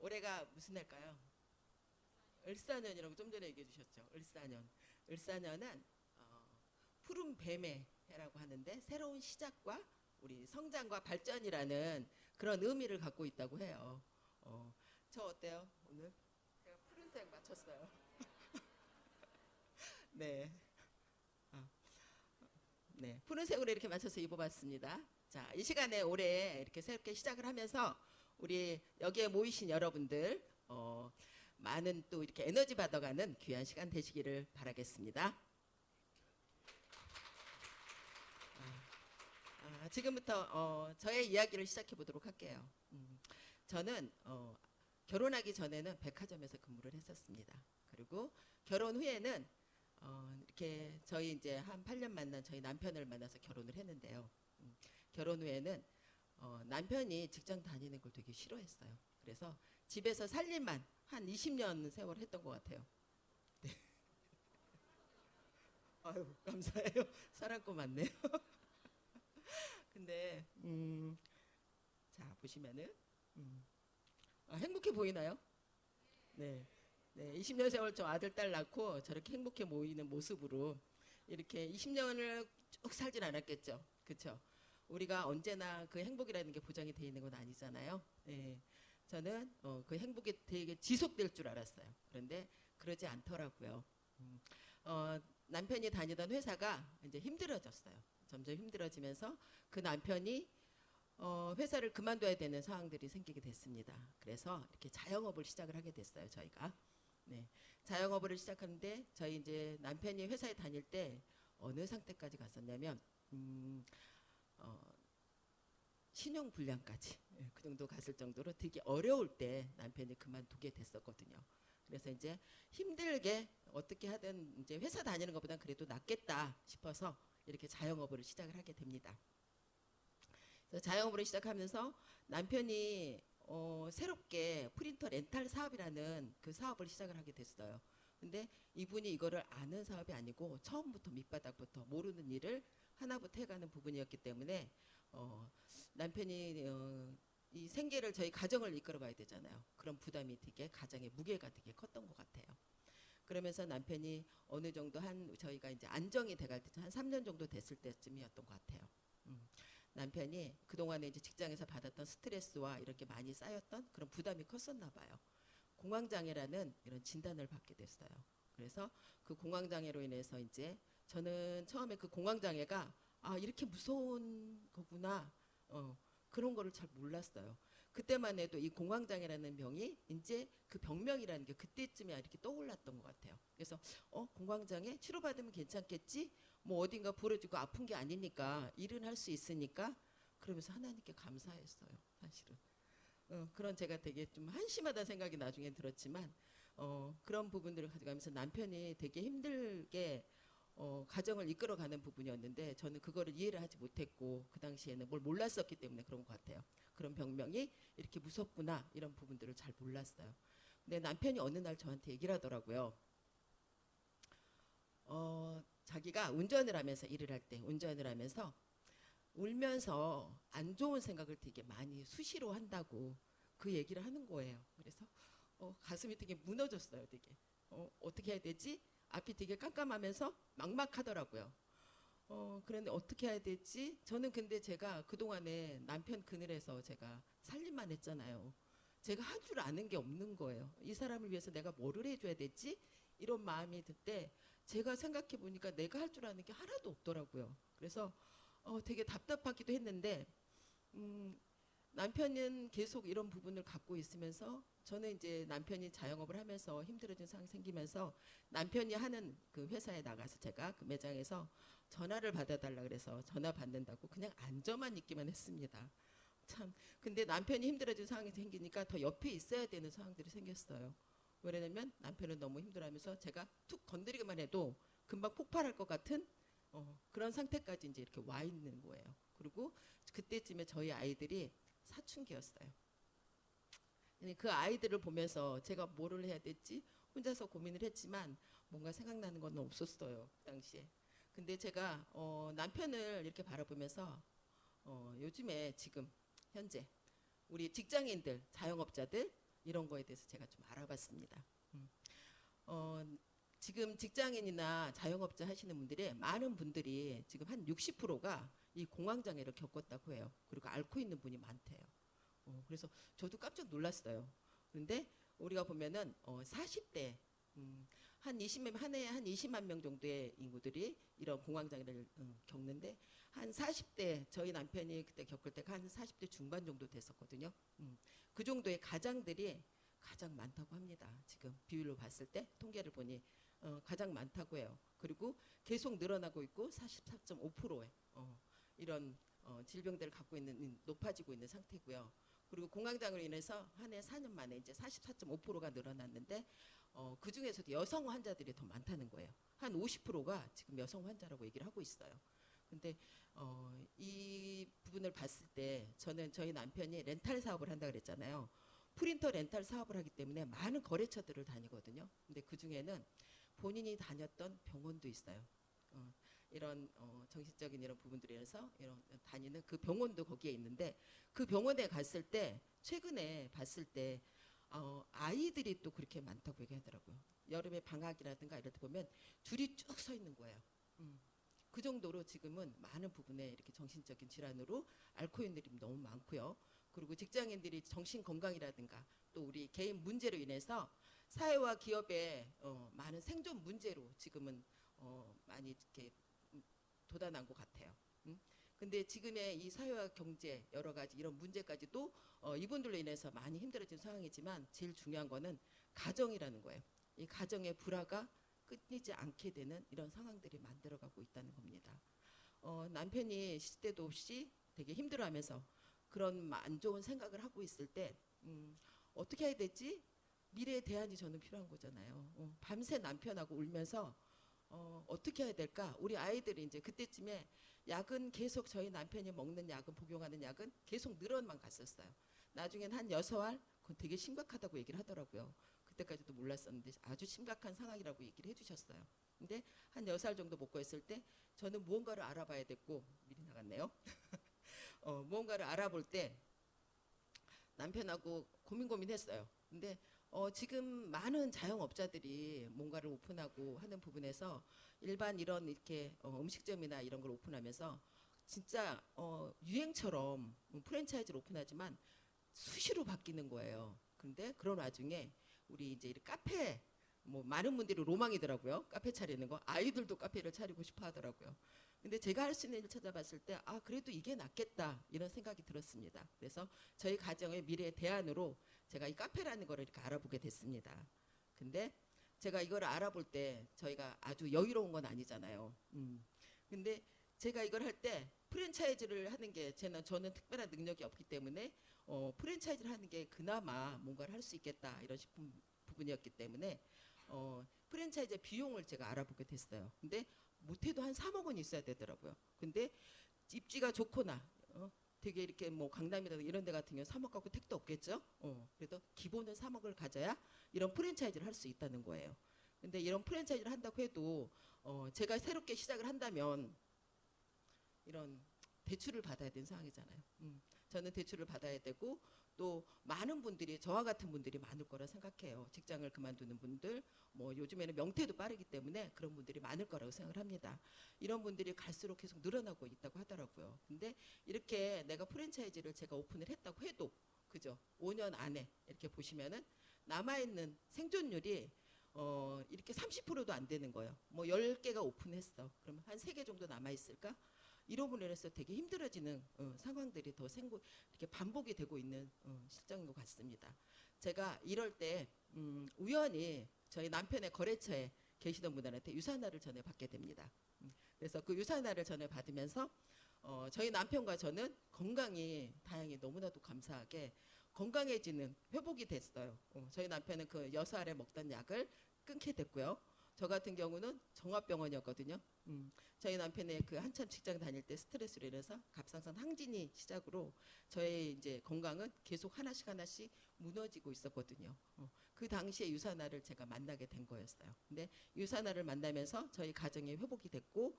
올해가 무슨 해일까요? 을사년이라고 좀 전에 얘기해 주셨죠. 을사년. 을사년은 푸른 뱀의 해라고 하는데 새로운 시작과 우리 성장과 발전이라는 그런 의미를 갖고 있다고 해요. 어, 저 어때요? 오늘 제가 푸른색 맞췄어요. 네. 아, 네. 푸른색으로 이렇게 맞춰서 입어봤습니다. 자, 이 시간에 올해 이렇게 새롭게 시작을 하면서 우리 여기에 모이신 여러분들 많은 또 이렇게 에너지 받아가는 귀한 시간 되시기를 바라겠습니다. 지금부터 저의 이야기를 시작해 보도록 할게요. 저는 결혼하기 전에는 백화점에서 근무를 했었습니다. 그리고 결혼 후에는 이렇게 저희 이제 한 8년 만난 저희 남편을 만나서 결혼을 했는데요. 결혼 후에는 남편이 직장 다니는 걸 되게 싫어했어요. 그래서 집에서 살림만 한 20년 세월 했던 것 같아요. 네. 아유, 감사해요. 사랑꾼 맞네요. 근데 자 보시면은 행복해 보이나요? 네. 네, 20년 세월 저 아들 딸 낳고 저렇게 행복해 보이는 모습으로 이렇게 20년을 쭉 살진 않았겠죠. 그렇죠? 우리가 언제나 그 행복이라는 게 보장이 돼 있는 건 아니잖아요. 네. 저는 그 행복이 되게 지속될 줄 알았어요. 그런데 그러지 않더라고요. 음, 남편이 다니던 회사가 이제 힘들어졌어요. 점점 힘들어지면서 그 남편이 회사를 그만둬야 되는 상황들이 생기게 됐습니다. 그래서 이렇게 자영업을 시작을 하게 됐어요, 저희가. 네. 자영업을 시작하는데 저희 이제 남편이 회사에 다닐 때 어느 상태까지 갔었냐면 어, 신용 불량까지 그 정도 갔을 정도로 되게 어려울 때 남편이 그만두게 됐었거든요. 그래서 이제 힘들게 어떻게 하든 이제 회사 다니는 것보단 그래도 낫겠다 싶어서 이렇게 자영업을 시작을 하게 됩니다. 그래서 자영업을 시작하면서 남편이 새롭게 프린터 렌탈 사업이라는 그 사업을 시작을 하게 됐어요. 근데 이분이 이거를 아는 사업이 아니고 처음부터 밑바닥부터 모르는 일을 하나부터 해가는 부분이었기 때문에 남편이 이 생계를 저희 가정을 이끌어가야 되잖아요. 그런 부담이 되게 가정의 무게가 되게 컸던 것 같아요. 그러면서 남편이 어느 정도 한 저희가 이제 안정이 돼갈 때 한 3년 정도 됐을 때쯤이었던 것 같아요. 음. 남편이 그동안에 이제 직장에서 받았던 스트레스와 이렇게 많이 쌓였던 그런 부담이 컸었나 봐요. 공황장애라는 이런 진단을 받게 됐어요. 그래서 그 공황장애로 인해서 이제 저는 처음에 그 공황장애가 이렇게 무서운 거구나 그런 거를 잘 몰랐어요. 그때만 해도 이 공황장애라는 병이 이제 그 병명이라는 게 그때쯤에 이렇게 떠올랐던 것 같아요. 그래서 공황장애 치료받으면 괜찮겠지? 뭐 어딘가 부러지고 아픈 게 아니니까 일은 할 수 있으니까 그러면서 하나님께 감사했어요. 사실은. 그런 제가 되게 좀 한심하다는 생각이 나중에 들었지만 그런 부분들을 가져가면서 남편이 되게 힘들게 가정을 이끌어가는 부분이었는데 저는 그거를 이해를 하지 못했고 그 당시에는 뭘 몰랐었기 때문에 그런 것 같아요. 그런 병명이 이렇게 무섭구나 이런 부분들을 잘 몰랐어요. 근데 남편이 어느 날 저한테 얘기를 하더라고요. 자기가 운전을 하면서 일을 할 때 운전을 하면서 울면서 안 좋은 생각을 되게 많이 수시로 한다고 그 얘기를 하는 거예요. 그래서 가슴이 되게 무너졌어요. 되게 어떻게 해야 되지? 앞이 되게 깜깜하면서 막막하더라고요. 그런데 어떻게 해야 되지? 저는 근데 제가 그동안에 남편 그늘에서 제가 살림만 했잖아요. 제가 할 줄 아는 게 없는 거예요. 이 사람을 위해서 내가 뭐를 해줘야 되지? 이런 마음이 들 때 제가 생각해 보니까 내가 할 줄 아는 게 하나도 없더라고요. 그래서 되게 답답하기도 했는데 남편은 계속 이런 부분을 갖고 있으면서 저는 이제 남편이 자영업을 하면서 힘들어진 상황이 생기면서 남편이 하는 그 회사에 나가서 제가 그 매장에서 전화를 받아달라 그래서 전화 받는다고 그냥 앉아만 있기만 했습니다. 참 근데 남편이 힘들어진 상황이 생기니까 더 옆에 있어야 되는 상황들이 생겼어요. 왜냐면 남편은 너무 힘들어하면서 제가 툭 건드리기만 해도 금방 폭발할 것 같은 그런 상태까지 이제 이렇게 와 있는 거예요. 그리고 그때쯤에 저희 아이들이 사춘기였어요. 그 아이들을 보면서 제가 뭐를 해야 될지 혼자서 고민을 했지만 뭔가 생각나는 건 없었어요. 그 당시에. 근데 제가 남편을 이렇게 바라보면서 요즘에 지금 현재 우리 직장인들, 자영업자들 이런 거에 대해서 제가 좀 알아봤습니다. 어, 지금 직장인이나 자영업자 하시는 분들이 많은 분들이 지금 한 60%가 이 공황장애를 겪었다고 해요. 그리고 앓고 있는 분이 많대요. 그래서 저도 깜짝 놀랐어요. 그런데 우리가 보면은 40대 한 20만 한 해에 한 20만 명 정도의 인구들이 이런 공황장애를 겪는데 한 40대 저희 남편이 그때 겪을 때가 한 40대 중반 정도 됐었거든요. 그 정도의 가장들이 가장 많다고 합니다. 지금 비율로 봤을 때 통계를 보니 가장 많다고 해요. 그리고 계속 늘어나고 있고 44.5%의 이런 질병들을 갖고 있는 높아지고 있는 상태고요. 그리고 공황장애로 인해서 한 해 4년 만에 이제 44.5%가 늘어났는데 그 중에서도 여성 환자들이 더 많다는 거예요. 한 50%가 지금 여성 환자라고 얘기를 하고 있어요. 근데 이 부분을 봤을 때 저는 저희 남편이 렌탈 사업을 한다 그랬잖아요. 프린터 렌탈 사업을 하기 때문에 많은 거래처들을 다니거든요. 근데 그 중에는 본인이 다녔던 병원도 있어요. 이런 정신적인 이런 부분들에서 이런 다니는 그 병원도 거기에 있는데 그 병원에 갔을 때 최근에 봤을 때 아이들이 또 그렇게 많다고 얘기하더라고요. 여름에 방학이라든가 이럴 때 보면 줄이 쭉 서 있는 거예요. 그 정도로 지금은 많은 부분에 이렇게 정신적인 질환으로 앓고 있는 분들이 너무 많고요. 그리고 직장인들이 정신 건강이라든가 또 우리 개인 문제로 인해서 사회와 기업의 많은 생존 문제로 지금은 많이 이렇게 도단한 것 같아요. 근데 지금의 이 사회와 경제 여러 가지 이런 문제까지도 이분들로 인해서 많이 힘들어진 상황이지만 제일 중요한 거는 가정이라는 거예요. 이 가정의 불화가 끊이지 않게 되는 이런 상황들이 만들어가고 있다는 겁니다. 남편이 시대도 없이 되게 힘들어하면서 그런 안 좋은 생각을 하고 있을 때 어떻게 해야 되지? 미래에 대안이 저는 필요한 거잖아요. 밤새 남편하고 울면서 어떻게 해야 될까? 우리 아이들이 이제 그때쯤에 약은 계속 저희 남편이 먹는 약은 복용하는 약은 계속 늘어만 갔었어요. 나중엔 한 6알 그건 되게 심각하다고 얘기를 하더라고요. 그때까지도 몰랐었는데 아주 심각한 상황이라고 얘기를 해주셨어요. 근데 한 6알 정도 먹고 있을 때 저는 무언가를 알아봐야 됐고 미리 나갔네요. 무언가를 알아볼 때 남편하고 고민했어요. 근데 지금 많은 자영업자들이 뭔가를 오픈하고 하는 부분에서 일반 이런 이렇게 음식점이나 이런 걸 오픈하면서 진짜 유행처럼 프랜차이즈를 오픈하지만 수시로 바뀌는 거예요. 근데 그런 와중에 우리 이제 카페 뭐 많은 분들이 로망이더라고요. 카페 차리는 거. 아이들도 카페를 차리고 싶어 하더라고요. 근데 제가 할 수 있는 일을 찾아봤을 때 그래도 이게 낫겠다 이런 생각이 들었습니다. 그래서 저희 가정의 미래의 대안으로 제가 이 카페라는 거를 이렇게 알아보게 됐습니다. 근데 제가 이걸 알아볼 때 저희가 아주 여유로운 건 아니잖아요. 근데 제가 이걸 할 때 프랜차이즈를 하는 게 저는 특별한 능력이 없기 때문에 프랜차이즈를 하는 게 그나마 뭔가를 할 수 있겠다 이런 싶은 부분이었기 때문에 프랜차이즈 비용을 제가 알아보게 됐어요. 근데 못해도 한 3억 원 있어야 되더라고요. 근데 입지가 좋거나 되게 이렇게 뭐 강남이라든가 이런 데 같은 경우 3억 갖고 택도 없겠죠. 그래도 기본은 3억을 가져야 이런 프랜차이즈를 할 수 있다는 거예요. 근데 이런 프랜차이즈를 한다고 해도 제가 새롭게 시작을 한다면 이런 대출을 받아야 되는 상황이잖아요. 저는 대출을 받아야 되고 또 많은 분들이 저와 같은 분들이 많을 거라 생각해요. 직장을 그만두는 분들, 뭐 요즘에는 명퇴도 빠르기 때문에 그런 분들이 많을 거라고 생각을 합니다. 이런 분들이 갈수록 계속 늘어나고 있다고 하더라고요. 근데 이렇게 내가 프랜차이즈를 제가 오픈을 했다고 해도 그죠? 5년 안에 이렇게 보시면은 남아있는 생존율이 이렇게 30%도 안 되는 거예요. 뭐 10개가 오픈했어. 그러면 한 3개 정도 남아있을까? 이런 인해서 되게 힘들어지는 상황들이 더 이렇게 반복이 되고 있는 실정인 것 같습니다. 제가 이럴 때 우연히 저희 남편의 거래처에 계시던 분들한테 유산화를 전해 받게 됩니다. 그래서 그 유산화를 전해 받으면서 저희 남편과 저는 건강이 다행히 너무나도 감사하게 건강해지는 회복이 됐어요. 저희 남편은 그 6알에 먹던 약을 끊게 됐고요. 저 같은 경우는 종합병원이었거든요. 저희 남편의 그 한참 직장 다닐 때 스트레스로 인해서 갑상선 항진이 시작으로 저의 이제 건강은 계속 하나씩 하나씩 무너지고 있었거든요. 그 당시에 유산화를 제가 만나게 된 거였어요. 근데 유산화를 만나면서 저희 가정이 회복이 됐고,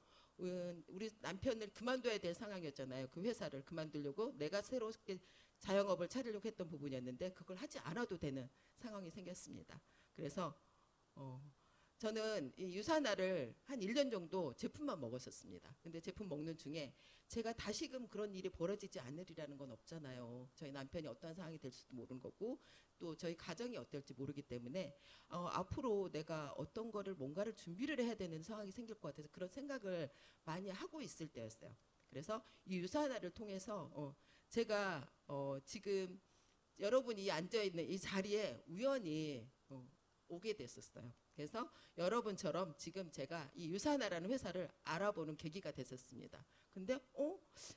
우리 남편을 그만둬야 될 상황이었잖아요. 그 회사를 그만두려고 내가 새롭게 자영업을 차리려고 했던 부분이었는데 그걸 하지 않아도 되는 상황이 생겼습니다. 그래서 저는 이 유산화를 한 1년 정도 제품만 먹었었습니다. 근데 제품 먹는 중에 제가 다시금 그런 일이 벌어지지 않으리라는 건 없잖아요. 저희 남편이 어떤 상황이 될 수도 모르는 거고 또 저희 가정이 어떨지 모르기 때문에 앞으로 내가 어떤 거를 뭔가를 준비를 해야 되는 상황이 생길 것 같아서 그런 생각을 많이 하고 있을 때였어요. 그래서 이 유산화를 통해서 제가 지금 여러분이 앉아있는 이 자리에 우연히 오게 됐었어요. 그래서 여러분처럼 지금 제가 이 유산화라는 회사를 알아보는 계기가 됐었습니다. 근데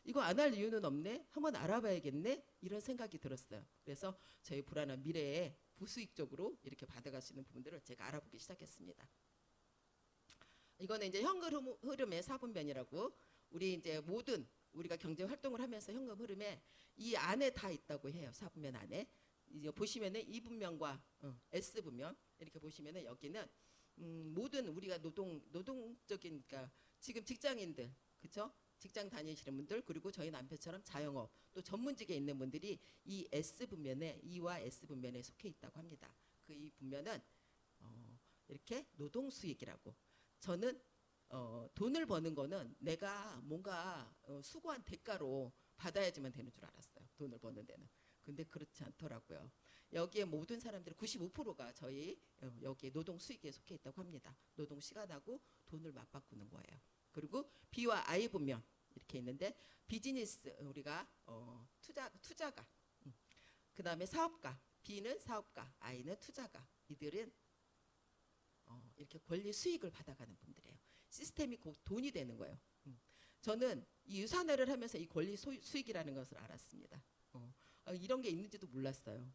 이거 안 할 이유는 없네. 한번 알아봐야겠네. 이런 생각이 들었어요. 그래서 저희 불안한 미래에 부수익적으로 이렇게 받아갈 수 있는 부분들을 제가 알아보기 시작했습니다. 이거는 이제 현금 흐름의 4분면이라고 우리 이제 모든 우리가 경제 활동을 하면서 현금 흐름에 이 안에 다 있다고 해요. 4분면 안에. 이제 보시면은 E분면과 S분면 이렇게 보시면은 여기는 모든 우리가 노동적인 그러니까 지금 직장인들 그렇죠? 직장 다니시는 분들 그리고 저희 남편처럼 자영업 또 전문직에 있는 분들이 이 S분면에 E와 S분면에 속해 있다고 합니다. 그 이 분면은 이렇게 노동수익이라고 저는 돈을 버는 거는 내가 뭔가 수고한 대가로 받아야지만 되는 줄 알았어요. 돈을 버는 데는. 근데 그렇지 않더라고요. 여기에 모든 사람들이 95%가 저희 여기에 노동 수익에 속해 있다고 합니다. 노동 시간하고 돈을 맞바꾸는 거예요. 그리고 B와 I 분면 이렇게 있는데 비즈니스 우리가 투자가 그 다음에 사업가 B는 사업가 I는 투자가 이들은 이렇게 권리 수익을 받아가는 분들이에요. 시스템이 곧 돈이 되는 거예요. 저는 이 유산화를 하면서 이 권리 수익이라는 것을 알았습니다. 이런 게 있는지도 몰랐어요.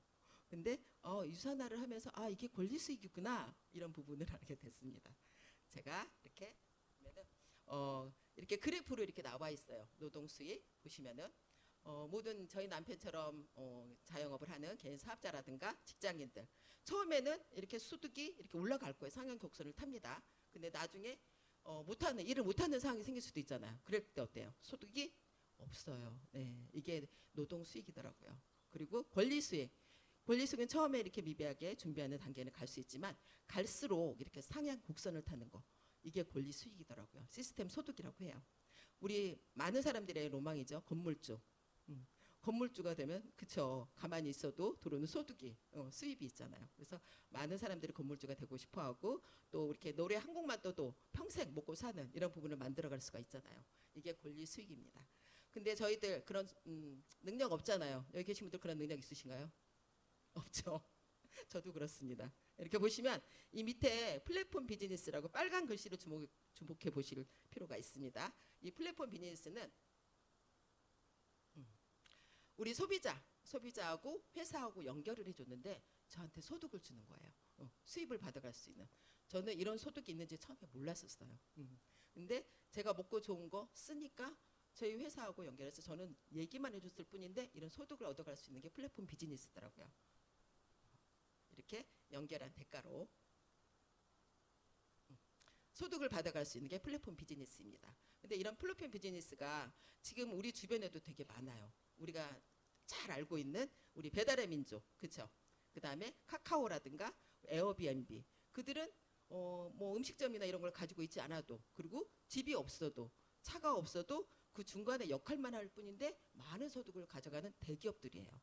근데 유산화를 하면서 이게 권리 수익이구나 이런 부분을 알게 됐습니다. 제가 이렇게 보면은 이렇게 그래프로 이렇게 나와 있어요. 노동 수익 보시면은 모든 저희 남편처럼 자영업을 하는 개인 사업자라든가 직장인들 처음에는 이렇게 소득이 이렇게 올라갈 거예요. 상향 곡선을 탑니다. 근데 나중에 일을 못하는 상황이 생길 수도 있잖아요. 그럴 때 어때요? 소득이 없어요. 네, 이게 노동 수익이더라고요. 그리고 권리 수익. 권리 수익은 처음에 이렇게 미비하게 준비하는 단계는 갈 수 있지만 갈수록 이렇게 상향 곡선을 타는 거. 이게 권리 수익이더라고요. 시스템 소득이라고 해요. 우리 많은 사람들의 로망이죠. 건물주. 건물주가 되면 그쵸. 가만히 있어도 들어오는 소득이 수입이 있잖아요. 그래서 많은 사람들이 건물주가 되고 싶어하고 또 이렇게 노래 한 곡만 떠도 평생 먹고 사는 이런 부분을 만들어갈 수가 있잖아요. 이게 권리 수익입니다. 근데 저희들 그런 능력 없잖아요. 여기 계신 분들 그런 능력 있으신가요? 없죠. 저도 그렇습니다. 이렇게 보시면 이 밑에 플랫폼 비즈니스라고 빨간 글씨로 주목해 보실 필요가 있습니다. 이 플랫폼 비즈니스는 우리 소비자하고 회사하고 연결을 해줬는데 저한테 소득을 주는 거예요. 수입을 받아갈 수 있는. 저는 이런 소득이 있는지 처음에 몰랐었어요. 근데 제가 먹고 좋은 거 쓰니까 저희 회사하고 연결해서 저는 얘기만 해줬을 뿐인데 이런 소득을 얻어갈 수 있는 게 플랫폼 비즈니스더라고요. 이렇게 연결한 대가로 소득을 받아갈 수 있는 게 플랫폼 비즈니스입니다. 근데 이런 플랫폼 비즈니스가 지금 우리 주변에도 되게 많아요. 우리가 잘 알고 있는 우리 배달의 민족, 그렇죠? 그 다음에 카카오라든가 에어비앤비, 그들은 뭐 음식점이나 이런 걸 가지고 있지 않아도 그리고 집이 없어도 차가 없어도 그 중간에 역할만 할 뿐인데 많은 소득을 가져가는 대기업들이에요.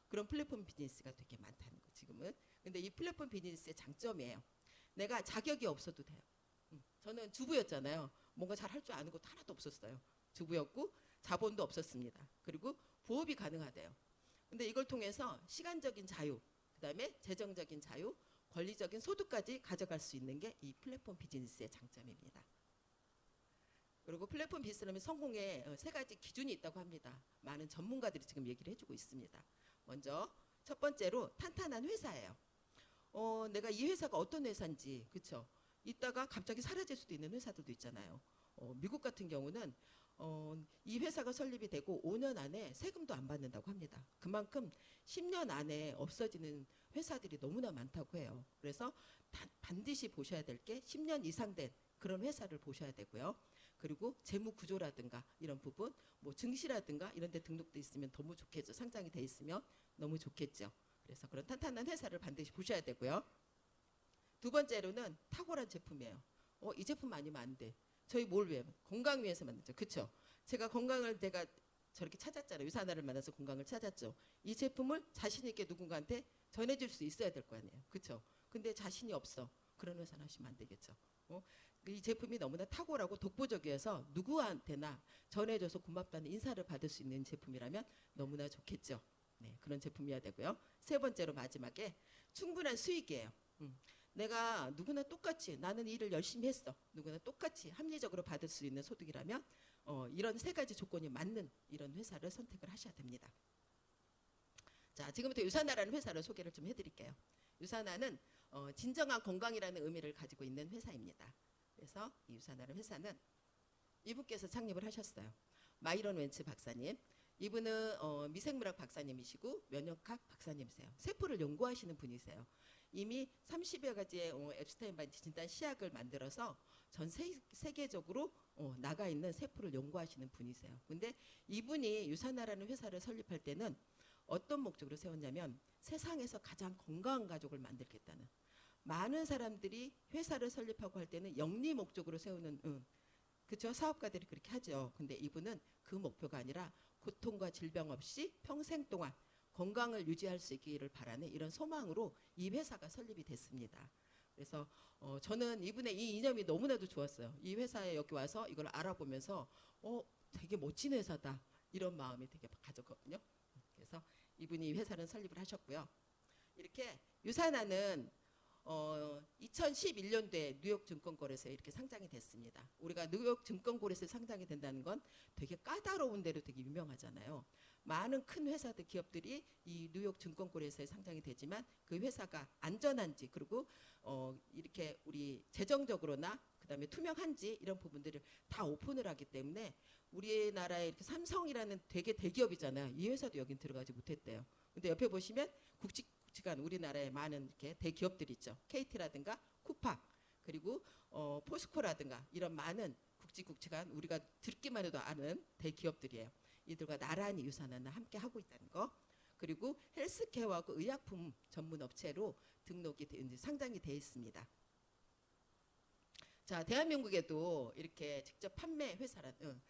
그런 플랫폼 비즈니스가 되게 많다는 거 지금은. 근데 이 플랫폼 비즈니스의 장점이에요. 내가 자격이 없어도 돼요. 저는 주부였잖아요. 뭔가 잘 할 줄 아는 것도 하나도 없었어요. 주부였고 자본도 없었습니다. 그리고 부업이 가능하대요. 근데 이걸 통해서 시간적인 자유, 그다음에 재정적인 자유, 권리적인 소득까지 가져갈 수 있는 게 이 플랫폼 비즈니스의 장점입니다. 그리고 플랫폼 비즈니스 성공에 3가지 기준이 있다고 합니다. 많은 전문가들이 지금 얘기를 해주고 있습니다. 먼저 첫 번째로 탄탄한 회사예요. 내가 이 회사가 어떤 회사인지, 그렇죠? 있다가 갑자기 사라질 수도 있는 회사들도 있잖아요. 미국 같은 경우는 이 회사가 설립이 되고 5년 안에 세금도 안 받는다고 합니다. 그만큼 10년 안에 없어지는 회사들이 너무나 많다고 해요. 그래서 반드시 보셔야 될 게 10년 이상 된 그런 회사를 보셔야 되고요. 그리고 재무 구조라든가 이런 부분, 뭐 증시라든가 이런 데 등록돼 있으면 너무 좋겠죠. 상장이 돼 있으면 너무 좋겠죠. 그래서 그런 탄탄한 회사를 반드시 보셔야 되고요. 두 번째로는 탁월한 제품이에요. 이 제품 아니면 안 돼. 저희 뭘 위해? 건강 위해서 만들죠. 그렇죠? 제가 건강을 내가 저렇게 찾았잖아요. 유산화를 만나서 건강을 찾았죠. 이 제품을 자신 있게 누군가한테 전해줄 수 있어야 될 거 아니에요. 그렇죠? 근데 자신이 없어. 그런 회사는 하시면 안 되겠죠. 이 제품이 너무나 탁월하고 독보적이어서 누구한테나 전해줘서 고맙다는 인사를 받을 수 있는 제품이라면 너무나 좋겠죠. 네, 그런 제품이어야 되고요. 세 번째로 마지막에 충분한 수익이에요. 내가 누구나 똑같이 나는 일을 열심히 했어. 누구나 똑같이 합리적으로 받을 수 있는 소득이라면 이런 세 가지 조건이 맞는 이런 회사를 선택을 하셔야 됩니다. 자, 지금부터 유산화라는 회사를 소개를 좀 해드릴게요. 유산화는 진정한 건강이라는 의미를 가지고 있는 회사입니다. 그래서 이 유산화라는 회사는 이분께서 창립을 하셨어요. 마이런 웬츠 박사님. 이분은 미생물학 박사님이시고 면역학 박사님이세요. 세포를 연구하시는 분이세요. 이미 30여 가지의 앱스타인 진단 시약을 만들어서 전 세계적으로 나가 있는 세포를 연구하시는 분이세요. 근데 이분이 유산화라는 회사를 설립할 때는 어떤 목적으로 세웠냐면 세상에서 가장 건강한 가족을 만들겠다는, 많은 사람들이 회사를 설립하고 할 때는 영리 목적으로 세우는 그렇죠? 사업가들이 그렇게 하죠. 근데 이분은 그 목표가 아니라 고통과 질병 없이 평생 동안 건강을 유지할 수 있기를 바라는 이런 소망으로 이 회사가 설립이 됐습니다. 그래서 저는 이분의 이 이념이 너무나도 좋았어요. 이 회사에 여기 와서 이걸 알아보면서 되게 멋진 회사다 이런 마음이 되게 가졌거든요. 그래서 이분이 이 회사를 설립을 하셨고요. 이렇게 유산화는 2011년도에 뉴욕 증권거래소에 이렇게 상장이 됐습니다. 우리가 뉴욕 증권거래소에 상장이 된다는 건 되게 까다로운 데로 되게 유명하잖아요. 많은 큰 회사들, 기업들이 이 뉴욕 증권거래소에 상장이 되지만 그 회사가 안전한지, 그리고 이렇게 우리 재정적으로나 그다음에 투명한지 이런 부분들을 다 오픈을 하기 때문에 우리나라의 이렇게 삼성이라는 되게 대기업이잖아요. 이 회사도 여긴 들어가지 못했대요. 근데 옆에 보시면 굵직굵직한 우리나라의 많은 이렇게 대기업들이 있죠. KT라든가 쿠팡, 그리고 포스코라든가 이런 많은 굵직굵직한 우리가 듣기만 해도 아는 대기업들이에요. 이들과 나란히 유산화는 함께 하고 있다는 거. 그리고 헬스케어하고 의약품 전문 업체로 등록이 이제 상장이 돼 있습니다. 자, 대한민국에도 이렇게 직접 판매 회사라는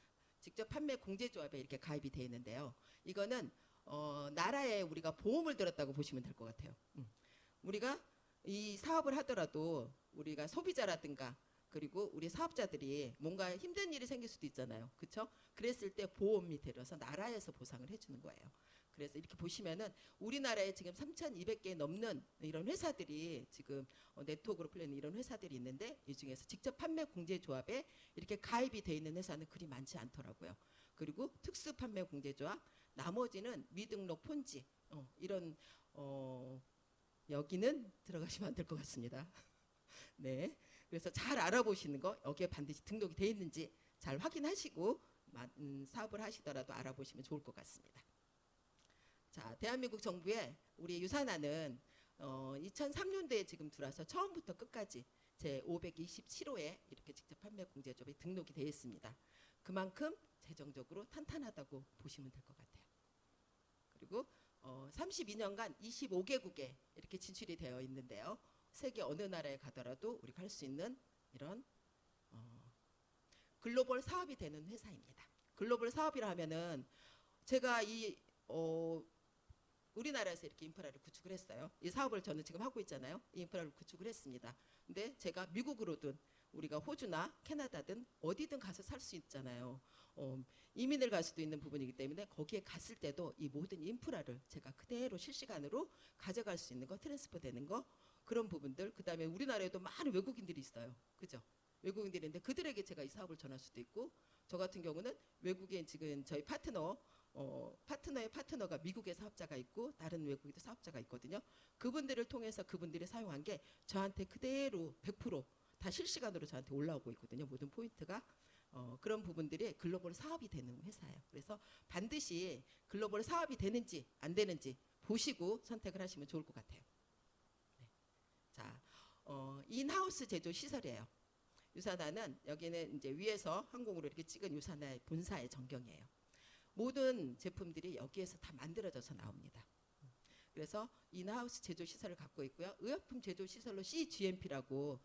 직접 판매 공제조합에 이렇게 가입이 돼 있는데요. 이거는 나라에 우리가 보험을 들었다고 보시면 될 것 같아요. 우리가 이 사업을 하더라도 우리가 소비자라든가 그리고 우리 사업자들이 뭔가 힘든 일이 생길 수도 있잖아요. 그렇죠? 그랬을 때 보험이 들어서 나라에서 보상을 해주는 거예요. 그래서 이렇게 보시면은 우리나라에 지금 3,200개 넘는 이런 회사들이 지금 네트워크로 풀리는 이런 회사들이 있는데 이 중에서 직접 판매 공제조합에 이렇게 가입이 돼 있는 회사는 그리 많지 않더라고요. 그리고 특수 판매 공제조합, 나머지는 미등록 폰지 이런 여기는 들어가시면 안 될 것 같습니다. 네, 그래서 잘 알아보시는 거, 여기에 반드시 등록이 돼 있는지 잘 확인하시고 사업을 하시더라도 알아보시면 좋을 것 같습니다. 자, 대한민국 정부에 우리 유산화는 2003년도에 지금 들어와서 처음부터 끝까지 제 527호에 이렇게 직접 판매 공제조합에 등록이 되어 있습니다. 그만큼 재정적으로 탄탄하다고 보시면 될 것 같아요. 그리고 32년간 25개국에 이렇게 진출이 되어 있는데요. 세계 어느 나라에 가더라도 우리가 할 수 있는 이런 글로벌 사업이 되는 회사입니다. 글로벌 사업이라 하면은 제가 우리나라에서 이렇게 인프라를 구축을 했어요. 이 사업을 저는 지금 하고 있잖아요. 이 인프라를 구축을 했습니다. 근데 제가 미국으로든 우리가 호주나 캐나다든 어디든 가서 살 수 있잖아요. 이민을 갈 수도 있는 부분이기 때문에 거기에 갔을 때도 이 모든 인프라를 제가 그대로 실시간으로 가져갈 수 있는 거, 트랜스퍼 되는 거, 그런 부분들. 그다음에 우리나라에도 많은 외국인들이 있어요. 그죠? 외국인들이 있는데 그들에게 제가 이 사업을 전할 수도 있고, 저 같은 경우는 외국인 지금 저희 파트너의 파트너가 미국의 사업자가 있고 다른 외국에도 사업자가 있거든요. 그분들을 통해서 그분들이 사용한 게 저한테 그대로 100% 다 실시간으로 저한테 올라오고 있거든요. 모든 포인트가. 그런 부분들이 글로벌 사업이 되는 회사예요. 그래서 반드시 글로벌 사업이 되는지 안 되는지 보시고 선택을 하시면 좋을 것 같아요. 네. 자, 인하우스 제조 시설이에요. 유산화는 여기는 이제 위에서 항공으로 이렇게 찍은 유산화의 본사의 전경이에요. 모든 제품들이 여기에서 다 만들어져서 나옵니다. 그래서 인하우스 제조 시설을 갖고 있고요. 의약품 제조 시설로 CGMP라고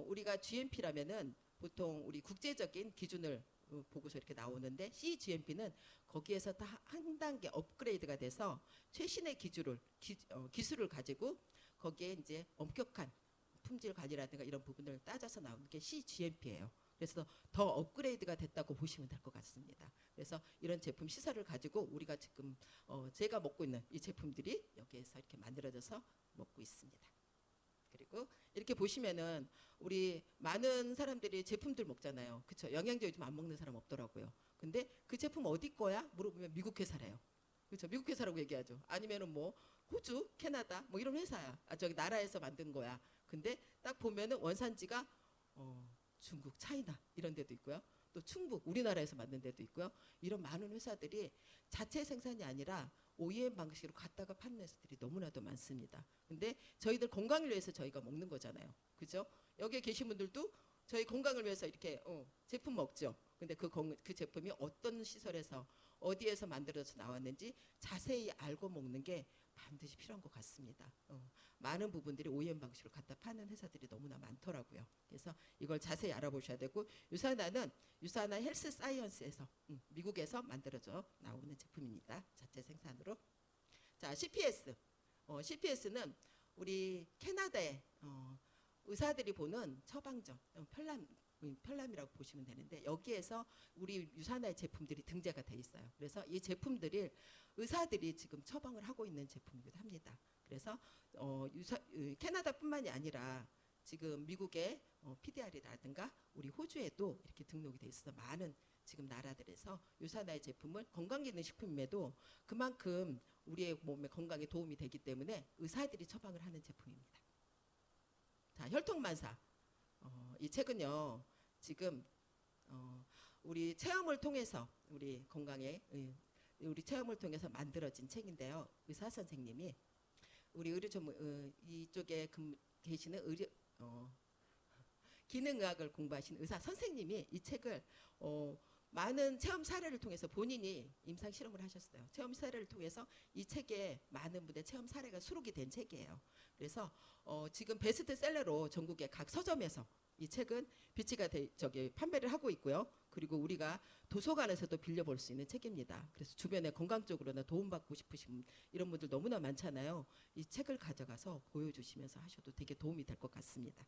우리가 GMP라면은 보통 우리 국제적인 기준을 보고서 이렇게 나오는데 CGMP는 거기에서 다 한 단계 업그레이드가 돼서 최신의 기술을 가지고 거기에 이제 엄격한 품질 관리라든가 이런 부분을 따져서 나오는 게 CGMP예요. 그래서 더 업그레이드가 됐다고 보시면 될 것 같습니다. 그래서 이런 제품 시설을 가지고 우리가 지금 제가 먹고 있는 이 제품들이 여기에서 이렇게 만들어져서 먹고 있습니다. 그리고 이렇게 보시면은 우리 많은 사람들이 제품들 먹잖아요. 그렇죠? 영양제 요즘 안 먹는 사람 없더라고요. 근데 그 제품 어디 거야? 물어보면 미국 회사래요. 그렇죠? 미국 회사라고 얘기하죠. 아니면은 뭐 호주, 캐나다 뭐 이런 회사야. 저기 나라에서 만든 거야. 근데 딱 보면은 원산지가 중국, 차이나 이런 데도 있고요. 또 충북, 우리나라에서 만든 데도 있고요. 이런 많은 회사들이 자체 생산이 아니라 OEM 방식으로 갖다가 파는 회사들이 너무나도 많습니다. 근데 저희들 건강을 위해서 저희가 먹는 거잖아요. 그죠? 여기에 계신 분들도 저희 건강을 위해서 이렇게 제품 먹죠. 근데 그 제품이 어떤 시설에서 어디에서 만들어서 나왔는지 자세히 알고 먹는 게 반드시 필요한 것 같습니다. 많은 부분들이 OEM 방식으로 갖다 파는 회사들이 너무나 많더라고요. 그래서 이걸 자세히 알아보셔야 되고 유산화는 유산화 헬스 사이언스에서 미국에서 만들어져 나오는 제품입니다. 자체 생산으로. 자, CPS. CPS는 우리 캐나다의 의사들이 보는 처방전, 편람이라고 보시면 되는데 여기에서 우리 유산화의 제품들이 등재가 돼 있어요. 그래서 이 제품들을 의사들이 지금 처방을 하고 있는 제품이기도 합니다. 그래서 캐나다뿐만이 아니라 지금 미국의 PDR이라든가 우리 호주에도 이렇게 등록이 돼 있어서 많은 지금 나라들에서 유산화의 제품을 건강기능식품임에도 그만큼 우리의 몸의 건강에 도움이 되기 때문에 의사들이 처방을 하는 제품입니다. 자, 혈통만사. 이 책은요 지금 우리 체험을 통해서 우리 건강에 우리 체험을 통해서 만들어진 책인데요. 의사 선생님이 우리 의료 전문 이쪽에 계시는 기능의학을 공부하신 의사 선생님이 이 책을 많은 체험 사례를 통해서 본인이 임상 실험을 하셨어요. 체험 사례를 통해서 이 책에 많은 분의 체험 사례가 수록이 된 책이에요. 그래서 지금 베스트셀러로 전국의 각 서점에서 이 책은 비치가 판매를 하고 있고요. 그리고 우리가 도서관에서도 빌려볼 수 있는 책입니다. 그래서 주변에 건강적으로나 도움받고 싶으신 이런 분들 너무나 많잖아요. 이 책을 가져가서 보여주시면서 하셔도 되게 도움이 될 것 같습니다.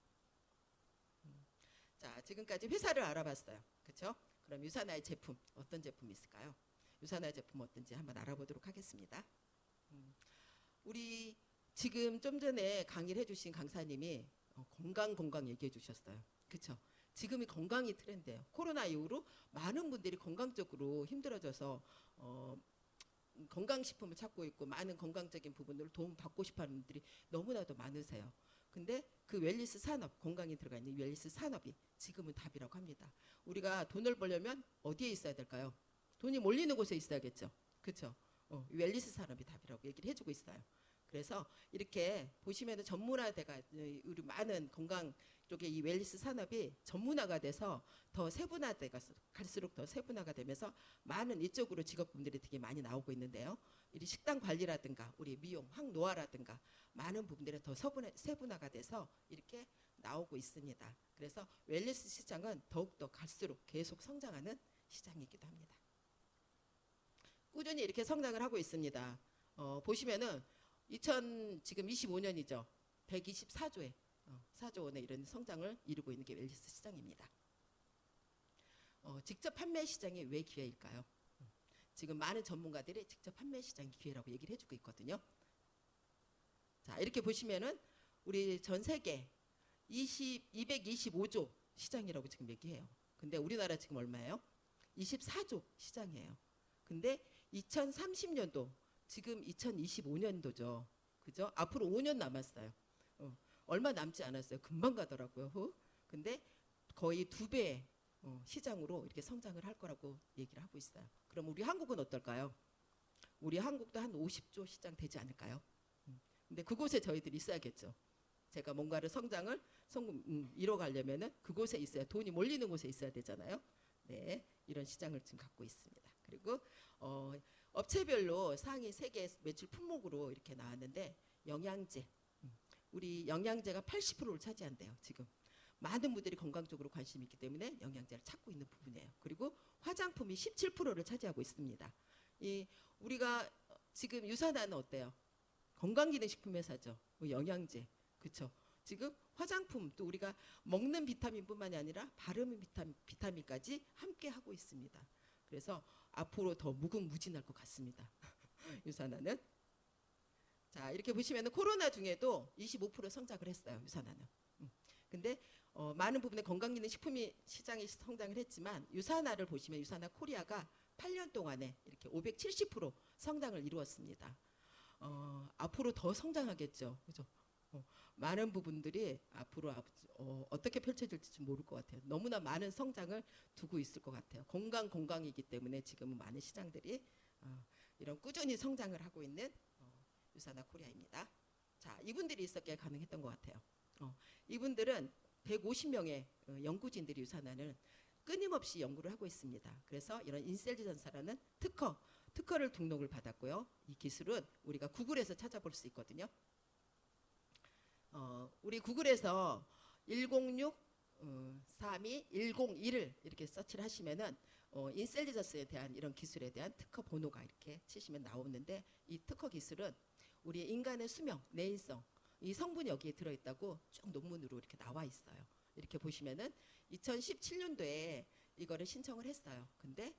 자, 지금까지 회사를 알아봤어요. 그렇죠? 그럼 유산화의 제품, 어떤 제품이 있을까요? 유산화의 제품 어떤지 한번 알아보도록 하겠습니다. 우리 지금 좀 전에 강의를 해주신 강사님이 건강 얘기해 주셨어요. 그렇죠? 지금이 건강이 트렌드예요. 코로나 이후로 많은 분들이 건강적으로 힘들어져서 건강식품을 찾고 있고 많은 건강적인 부분으로 도움받고 싶어하는 분들이 너무나도 많으세요. 근데 그 웰니스 산업, 건강이 들어가 있는 웰니스 산업이 지금은 답이라고 합니다. 우리가 돈을 벌려면 어디에 있어야 될까요? 돈이 몰리는 곳에 있어야겠죠. 그렇죠? 웰니스 산업이 답이라고 얘기를 해주고 있어요. 그래서 이렇게 보시면은 전문화돼가 우리 많은 건강 쪽에 이 웰니스 산업이 전문화가 돼서 더 세분화돼가 갈수록 더 세분화가 되면서 많은 이쪽으로 직업군들이 되게 많이 나오고 있는데요. 이 식단 관리라든가 우리 미용, 항노화라든가 많은 부분들이 더 세분화가 돼서 이렇게 나오고 있습니다. 그래서 웰니스 시장은 더욱더 갈수록 계속 성장하는 시장이기도 합니다. 꾸준히 이렇게 성장을 하고 있습니다. 보시면은 지금 25년이죠. 124조의 4조 원의 이런 성장을 이루고 있는 게 웰니스 시장입니다. 직접 판매 시장이 왜 기회일까요? 지금 많은 전문가들이 직접 판매 시장이 기회라고 얘기를 해주고 있거든요. 자, 이렇게 보시면은 우리 전 세계 225조 시장이라고 지금 얘기해요. 근데 우리나라 지금 얼마예요? 24조 시장이에요. 근데 2030년도 지금 2025년도죠. 그죠? 앞으로 5년 남았어요. 얼마 남지 않았어요. 금방 가더라고요. 근데 거의 2배 시장으로 이렇게 성장을 할 거라고 얘기를 하고 있어요. 그럼 우리 한국은 어떨까요? 우리 한국도 한 50조 시장 되지 않을까요? 근데 그곳에 저희들이 있어야겠죠. 제가 뭔가를 성장을 이뤄가려면은 그곳에 있어야, 돈이 몰리는 곳에 있어야 되잖아요. 네, 이런 시장을 지금 갖고 있습니다. 그리고 업체별로 상위 3개 매출 품목으로 이렇게 나왔는데, 영양제, 우리 영양제가 80%를 차지한대요. 지금 많은 분들이 건강 쪽으로 관심이 있기 때문에 영양제를 찾고 있는 부분이에요. 그리고 화장품이 17%를 차지하고 있습니다. 우리가 지금 유산화는 어때요? 건강기능식품 회사죠. 뭐 영양제, 그렇죠. 지금 화장품, 또 우리가 먹는 비타민뿐만이 아니라 바르는 비타민까지 함께 하고 있습니다. 그래서 앞으로 더 무궁무진할 것 같습니다. 유산화는. 자, 이렇게 보시면 코로나 중에도 25% 성장을 했어요. 유산화는. 근데 많은 부분에 건강기능식품이 시장이 성장을 했지만, 유산화를 보시면 유산화 코리아가 8년 동안에 이렇게 570% 성장을 이루었습니다. 앞으로 더 성장하겠죠. 그죠? 많은 부분들이 앞으로 어떻게 펼쳐질지 좀 모를 것 같아요. 너무나 많은 성장을 두고 있을 것 같아요. 건강이기 때문에 지금은 많은 시장들이 이런 꾸준히 성장을 하고 있는 유산화 코리아입니다. 자, 이분들이 있었기에 가능했던 것 같아요. 이분들은 150명의 연구진들이 유산화를 끊임없이 연구를 하고 있습니다. 그래서 이런 인셀즈 전사라는 특허를 등록을 받았고요. 이 기술은 우리가 구글에서 찾아볼 수 있거든요. 우리 구글에서 106 32 101을 이렇게 서치를 하시면은 인셀리저스에 대한 이런 기술에 대한 특허 번호가 이렇게 치시면 나오는데, 이 특허 기술은 우리 인간의 수명, 내일성, 이 성분이 여기에 들어있다고 쭉 논문으로 이렇게 나와 있어요. 이렇게 보시면은 2017년도에 이거를 신청을 했어요. 근데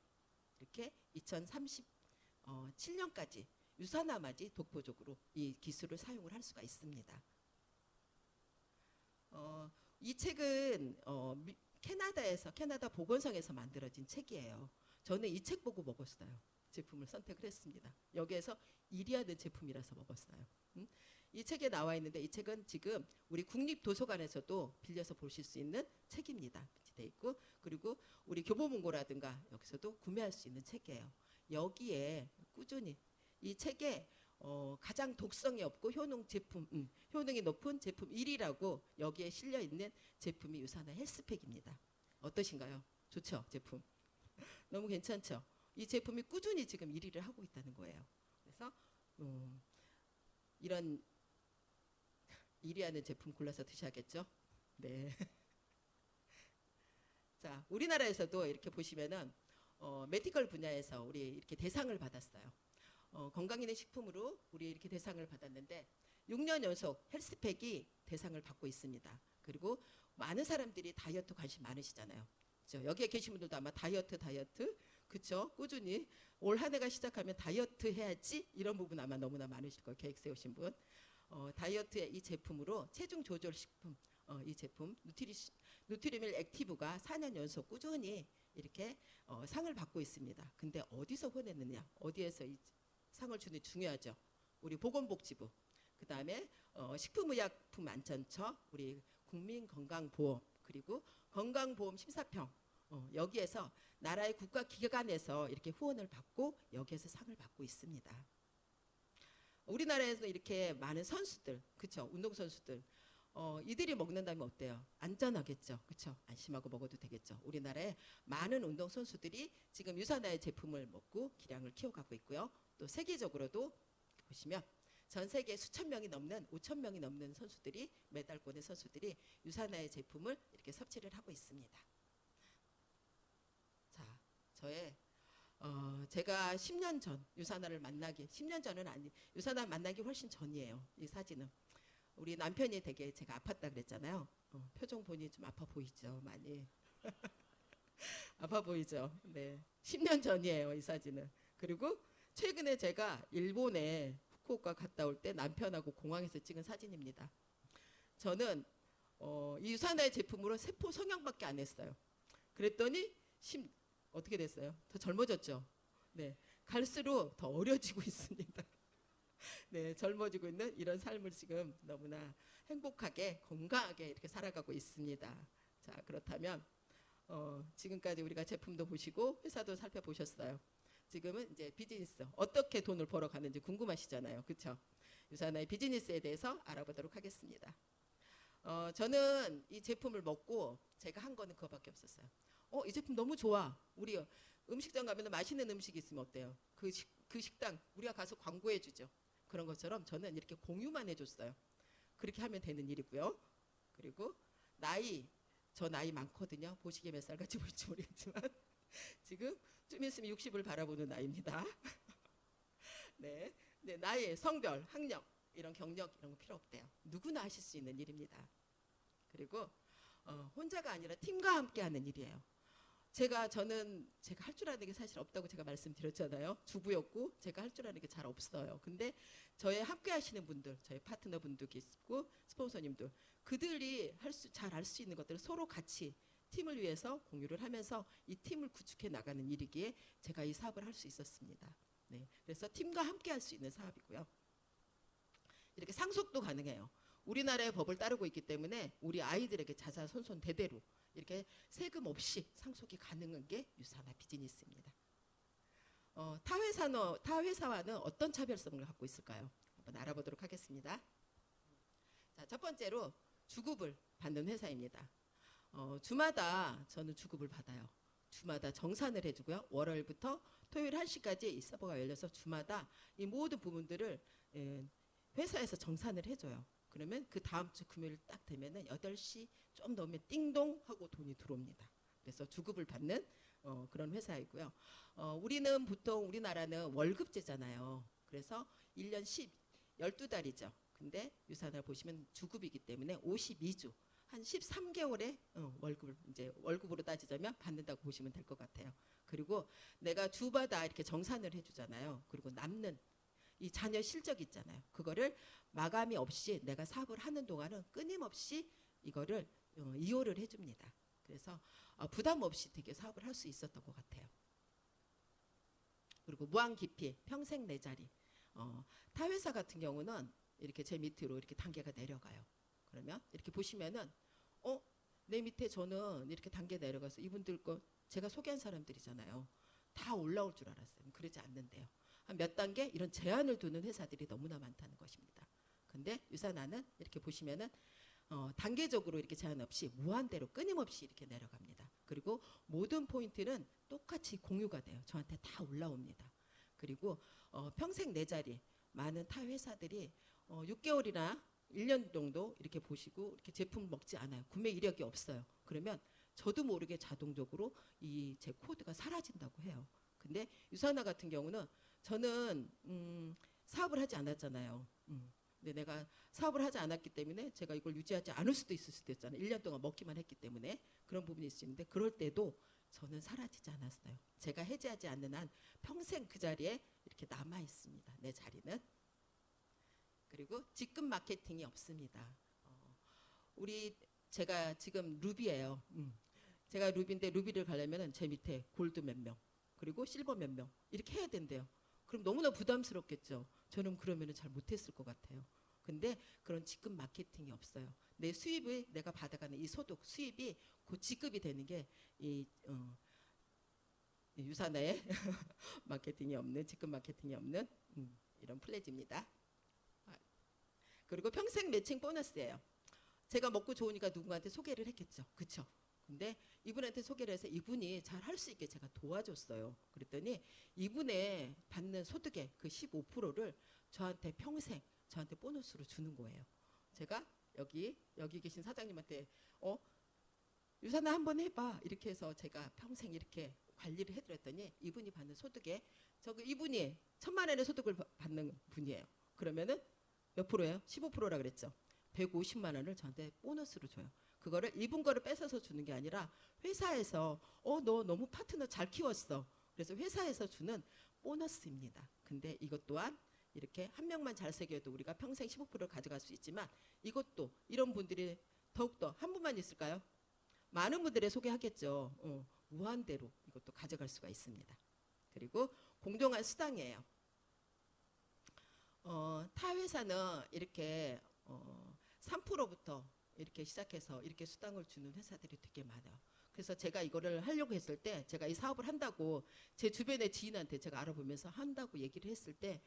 이렇게 2037년까지 유산화마지 독보적으로 이 기술을 사용을 할 수가 있습니다. 이 책은 캐나다 보건성에서 만들어진 책이에요. 저는 이 책 보고 먹었어요. 제품을 선택을 했습니다. 여기에서 1위 하는 제품이라서 먹었어요. 이 책에 나와 있는데, 이 책은 지금 우리 국립도서관에서도 빌려서 보실 수 있는 책입니다. 돼 있고, 그리고 우리 교보문고라든가 여기서도 구매할 수 있는 책이에요. 여기에 꾸준히 이 책에 가장 독성이 없고 효능이 높은 제품 1위라고 여기에 실려 있는 제품이 유산화 헬스팩입니다. 어떠신가요? 좋죠, 제품. 너무 괜찮죠? 이 제품이 꾸준히 지금 1위를 하고 있다는 거예요. 그래서 이런 1위 하는 제품 골라서 드셔야겠죠? 네. 자, 우리나라에서도 이렇게 보시면은 메디컬 분야에서 우리 이렇게 대상을 받았어요. 건강기능식품으로 우리 이렇게 대상을 받았는데, 6년 연속 헬스팩이 대상을 받고 있습니다. 그리고 많은 사람들이 다이어트 관심 많으시잖아요. 그렇죠? 여기에 계신 분들도 아마 다이어트, 그렇죠? 꾸준히 올 한 해가 시작하면 다이어트 해야지, 이런 부분 아마 너무나 많으실 거예요. 계획 세우신 분. 다이어트의 이 제품으로 체중 조절 식품, 이 제품 누트리밀 액티브가 4년 연속 꾸준히 이렇게 상을 받고 있습니다. 근데 어디서 보냈느냐? 어디에서 이 상을 주는 중요하죠. 우리 보건복지부, 그 다음에 식품의약품안전처, 우리 국민건강보험, 그리고 건강보험심사평, 여기에서 나라의 국가기관에서 이렇게 후원을 받고 여기에서 상을 받고 있습니다. 우리나라에서 이렇게 많은 선수들, 그렇죠? 운동선수들, 이들이 먹는다면 어때요? 안전하겠죠, 그렇죠? 안심하고 먹어도 되겠죠. 우리나라에 많은 운동선수들이 지금 유산화의 제품을 먹고 기량을 키워가고 있고요. 또 세계적으로도 보시면 전 세계 수천 명이 넘는 5천 명이 넘는 선수들이, 메달권의 선수들이 유산화의 제품을 이렇게 섭취를 하고 있습니다. 자, 제가 10년 전 유산화를 만나기, 10년 전은 아니, 유산화 만나기 훨씬 전이에요. 이 사진은 우리 남편이 되게 제가 아팠다 그랬잖아요. 표정 보니 좀 아파 보이죠, 많이. 아파 보이죠. 네, 10년 전이에요, 이 사진은. 그리고 최근에 제가 일본에 후쿠오카 갔다 올 때 남편하고 공항에서 찍은 사진입니다. 저는 이 유산화의 제품으로 세포 성형밖에 안 했어요. 그랬더니 어떻게 됐어요? 더 젊어졌죠. 네, 갈수록 더 어려지고 있습니다. 네, 젊어지고 있는 이런 삶을 지금 너무나 행복하게 건강하게 이렇게 살아가고 있습니다. 자, 그렇다면 지금까지 우리가 제품도 보시고 회사도 살펴보셨어요. 지금은 이제 비즈니스 어떻게 돈을 벌어가는지 궁금하시잖아요. 그렇죠? 유사나의 비즈니스에 대해서 알아보도록 하겠습니다. 저는 이 제품을 먹고 제가 한 거는 그거밖에 없었어요. 이 제품 너무 좋아. 우리 음식점 가면 맛있는 음식이 있으면 어때요? 그 식당 우리가 가서 광고해 주죠. 그런 것처럼 저는 이렇게 공유만 해줬어요. 그렇게 하면 되는 일이고요. 그리고 저 나이 많거든요. 보시기에 몇 살 같이 보일지 모르겠지만 지금 좀 있으면 60을 바라보는 나이입니다. 네, 나이, 성별, 학력, 이런 경력 이런 거 필요 없대요. 누구나 하실 수 있는 일입니다. 그리고 혼자가 아니라 팀과 함께 하는 일이에요. 저는 할 줄 아는 게 사실 없다고 제가 말씀드렸잖아요. 주부였고 제가 할 줄 아는 게 잘 없어요. 근데 저의 함께 하시는 분들, 저의 파트너 분들도 있고 스폰서님들, 그들이 잘 알 수 있는 것들을 서로 같이 팀을 위해서 공유를 하면서 이 팀을 구축해 나가는 일이기에 제가 이 사업을 할 수 있었습니다. 네, 그래서 팀과 함께 할 수 있는 사업이고요. 이렇게 상속도 가능해요. 우리나라의 법을 따르고 있기 때문에 우리 아이들에게 자자손손 대대로 이렇게 세금 없이 상속이 가능한 게 유사나 비즈니스입니다. 타 회사와는 어떤 차별성을 갖고 있을까요? 한번 알아보도록 하겠습니다. 자, 첫 번째로 주급을 받는 회사입니다. 주마다 저는 주급을 받아요. 주마다 정산을 해주고요. 월요일부터 토요일 1시까지 이 서버가 열려서 주마다 이 모든 부분들을 회사에서 정산을 해줘요. 그러면 그 다음 주 금요일 딱 되면은 8시 좀 넘으면 띵동 하고 돈이 들어옵니다. 그래서 주급을 받는 그런 회사이고요. 우리나라는 월급제잖아요. 그래서 1년 12달이죠. 근데 유산을 보시면 주급이기 때문에 52주, 한 13개월에 월급으로 따지자면 받는다고 보시면 될 것 같아요. 그리고 내가 주마다 이렇게 정산을 해주잖아요. 그리고 남는 이 자녀 실적 있잖아요. 그거를 마감이 없이 내가 사업을 하는 동안은 끊임없이 이거를 이호를 해줍니다. 그래서 부담 없이 되게 사업을 할 수 있었던 것 같아요. 그리고 무한 기피, 평생 내 자리. 타 회사 같은 경우는 이렇게 제 밑으로 이렇게 단계가 내려가요. 그러면 이렇게 보시면은 내 밑에 저는 이렇게 단계 내려가서 이분들 거 제가 소개한 사람들이잖아요. 다 올라올 줄 알았어요. 그러지 않는데요. 한 몇 단계 이런 제한을 두는 회사들이 너무나 많다는 것입니다. 근데 유사나는 이렇게 보시면은 단계적으로 이렇게 제한 없이 무한대로 끊임없이 이렇게 내려갑니다. 그리고 모든 포인트는 똑같이 공유가 돼요. 저한테 다 올라옵니다. 그리고 평생 내 자리 많은 타 회사들이 6개월이나 1년 정도 이렇게 보시고 이렇게 제품 먹지 않아요. 구매 이력이 없어요. 그러면 저도 모르게 자동적으로 이 제 코드가 사라진다고 해요. 근데 유사나 같은 경우는 저는 사업을 하지 않았잖아요. 근데 내가 사업을 하지 않았기 때문에 제가 이걸 유지하지 않을 수도 있을 수도 있잖아요. 1년 동안 먹기만 했기 때문에 그런 부분이 있을 수 있는데 그럴 때도 저는 사라지지 않았어요. 제가 해지하지 않는 한 평생 그 자리에 이렇게 남아 있습니다. 내 자리는. 그리고 직급 마케팅이 없습니다. 제가 지금 루비예요. 제가 루비인데 루비를 가려면 제 밑에 골드 몇 명, 그리고 실버 몇 명 이렇게 해야 된대요. 그럼 너무나 부담스럽겠죠. 저는 그러면 잘 못했을 것 같아요. 근데 그런 직급 마케팅이 없어요. 내 수입을 내가 받아가는 이 소득 수입이 그 직급이 되는 게 이 유사나의 마케팅이 없는 직급 마케팅이 없는 이런 플래지입니다. 그리고 평생 매칭 보너스예요. 제가 먹고 좋으니까 누군가한테 소개를 했겠죠. 그렇죠? 근데 이분한테 소개를 해서 이분이 잘 할 수 있게 제가 도와줬어요. 그랬더니 이분의 받는 소득의 그 15%를 저한테 평생 저한테 보너스로 주는 거예요. 제가 여기 계신 사장님한테 유산아 한번 해봐 이렇게 해서 제가 평생 이렇게 관리를 해드렸더니 이분이 받는 소득에 이분이 1,000만 원의 소득을 받는 분이에요. 그러면은 몇 프로예요? 15%라 그랬죠. 150만 원을 저한테 보너스로 줘요. 그거를 이분 거를 뺏어서 주는 게 아니라 회사에서 너 너무 파트너 잘 키웠어. 그래서 회사에서 주는 보너스입니다. 근데 이것 또한 이렇게 한 명만 잘 새겨도 우리가 평생 15%를 가져갈 수 있지만 이것도 이런 분들이 더욱더 한 분만 있을까요? 많은 분들의 소개하겠죠. 무한대로 이것도 가져갈 수가 있습니다. 그리고 공정한 수당이에요. 타 회사는 이렇게 3%부터 이렇게 시작해서 이렇게 수당을 주는 회사들이 되게 많아요. 그래서 제가 이거를 하려고 했을 때 제가 이 사업을 한다고 제 주변의 지인한테 제가 알아보면서 한다고 얘기를 했을 때